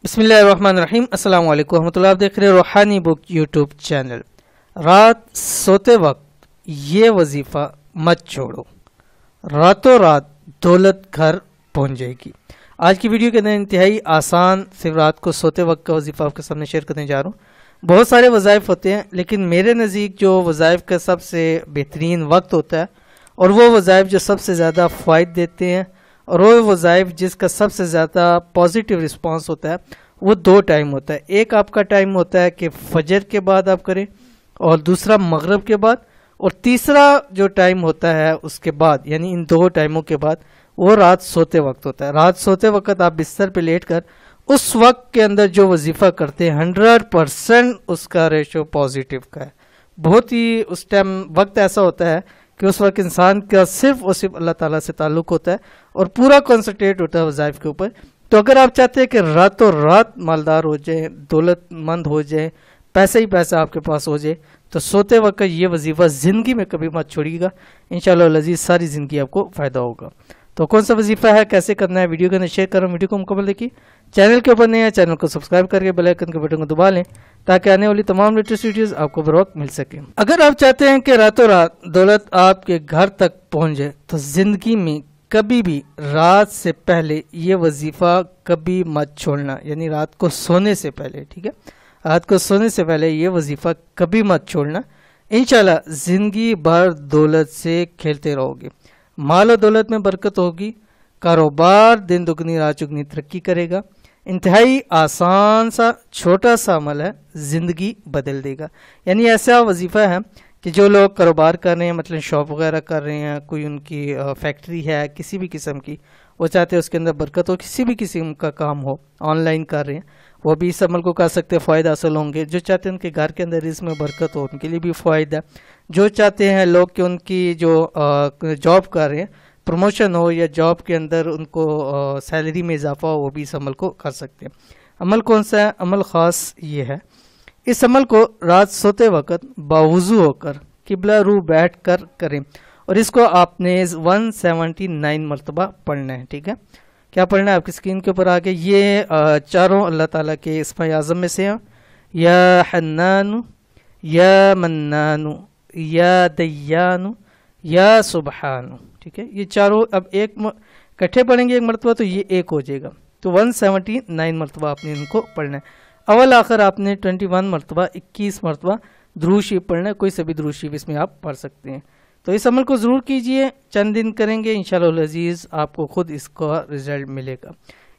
بسم اللہ الرحمن الرحیم۔ السلام علیکم ورحمۃ اللہ۔ آپ دیکھ رہے ہیں روحانی بک یوٹیوب چینل۔ رات سوتے وقت یہ وظیفہ مت چھوڑو، راتوں رات دولت گھر پہنچ جائے گی۔ آج کی ویڈیو کے اندر انتہائی آسان صرف رات کو سوتے وقت کا وظیفہ آپ کے سامنے شیئر کرنے جا رہا ہوں۔ بہت سارے وظائف ہوتے ہیں، لیکن میرے نزدیک جو وظائف کا سب سے بہترین وقت ہوتا ہے اور وہ وظائف جو سب سے زیادہ فائدہ دیتے ہیں اور وہ وظائف جس کا سب سے زیادہ پازیٹیو رسپانس ہوتا ہے، وہ دو ٹائم ہوتا ہے۔ ایک آپ کا ٹائم ہوتا ہے کہ فجر کے بعد آپ کریں، اور دوسرا مغرب کے بعد، اور تیسرا جو ٹائم ہوتا ہے اس کے بعد، یعنی ان دو ٹائموں کے بعد وہ رات سوتے وقت ہوتا ہے۔ رات سوتے وقت آپ بستر پہ لیٹ کر اس وقت کے اندر جو وظیفہ کرتے ہیں 100% اس کا ریشو پازیٹیو کا ہے۔ بہت ہی اس ٹائم وقت ایسا ہوتا ہے کہ اس وقت انسان کا صرف اور صرف اللہ تعالیٰ سے تعلق ہوتا ہے اور پورا کنسنٹریٹ ہوتا ہے وظائف کے اوپر۔ تو اگر آپ چاہتے ہیں کہ راتوں رات مالدار ہو جائیں، دولت مند ہو جائیں، پیسہ ہی پیسہ آپ کے پاس ہو جائے، تو سوتے وقت یہ وظیفہ زندگی میں کبھی مت چھوڑیے گا۔ انشاءاللہ العزیز ساری زندگی آپ کو فائدہ ہوگا۔ تو کون سا وظیفہ ہے، کیسے کرنا ہے، ویڈیو کے اندر شیئر کروں۔ ویڈیو کو مکمل دیکھیے، چینل کے اوپر نہیں ہے چینل کو سبسکرائب کر کے بیل آئیکن کے بٹن کو دبا لیں تاکہ آنے والی تمام لیٹسٹ ویڈیوز آپ کو بروقت مل سکیں۔ اگر آپ چاہتے ہیں کہ راتوں رات دولت آپ کے گھر تک پہنچ جائے تو زندگی میں کبھی بھی رات سے پہلے یہ وظیفہ کبھی مت چھوڑنا، یعنی رات کو سونے سے پہلے، ٹھیک ہے، رات کو سونے سے پہلے یہ وظیفہ کبھی مت چھوڑنا۔ انشاءاللہ زندگی بھر دولت سے کھیلتے رہو گے، مال و دولت میں برکت ہوگی، کاروبار دن دگنی رات چگنی ترقی کرے گا۔ انتہائی آسان سا چھوٹا سا عمل ہے، زندگی بدل دے گا۔ یعنی ایسا وظیفہ ہے کہ جو لوگ کاروبار کر رہے ہیں، مثلا شاپ وغیرہ کر رہے ہیں، کوئی ان کی فیکٹری ہے کسی بھی قسم کی، وہ چاہتے ہیں اس کے اندر برکت ہو، کسی بھی قسم کا کام ہو، آن لائن کر رہے ہیں، وہ بھی اس عمل کو کر سکتے ہیں، فائدہ حاصل ہوں گے۔ جو چاہتے ہیں ان کے گھر کے اندر رزق میں برکت ہو، ان کے لیے بھی فائدہ۔ جو چاہتے ہیں لوگ کہ ان کی جو جاب کر رہے ہیں پروموشن ہو، یا جاب کے اندر ان کو سیلری میں اضافہ ہو، وہ بھی اس عمل کو کر سکتے ہیں۔ عمل کون سا ہے؟ عمل خاص یہ ہے، اس عمل کو رات سوتے وقت باوضو ہو کر قبلہ رو بیٹھ کر کریں، اور اس کو آپ نے 179 مرتبہ پڑھنا ہے، ٹھیک ہے۔ کیا پڑھنا ہے آپ کی اسکرین کے اوپر آگے، یہ چاروں اللہ تعالیٰ کے اسم اعظم میں سے ہیں، یا حنان، یا منان، یا دیان، یا سبحان، ٹھیک ہے۔ یہ چاروں اب ایک کٹھے پڑھیں گے ایک مرتبہ تو یہ ایک ہو جائے گا، تو 179 مرتبہ آپ نے ان کو پڑھنا ہے۔ اول آخر آپ نے 21 مرتبہ 21 مرتبہ درود شریف پڑھنا ہے، کوئی سے بھی درود شریف اس میں آپ پڑھ سکتے ہیں۔ تو اس عمل کو ضرور کیجئے، چند دن کریں گے انشاءاللہ العزیز آپ کو خود اس کا رزلٹ ملے گا۔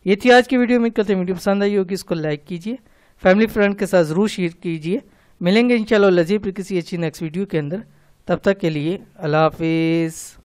یہ تھی آج کی ویڈیو، امید کرتے ہیں ویڈیو پسند آئی ہوگی، اس کو لائک کیجئے، فیملی فرینڈ کے ساتھ ضرور شیئر کیجئے۔ ملیں گے انشاءاللہ العزیز پھر کسی اچھی نیکسٹ ویڈیو کے اندر، تب تک کے لیے اللہ حافظ۔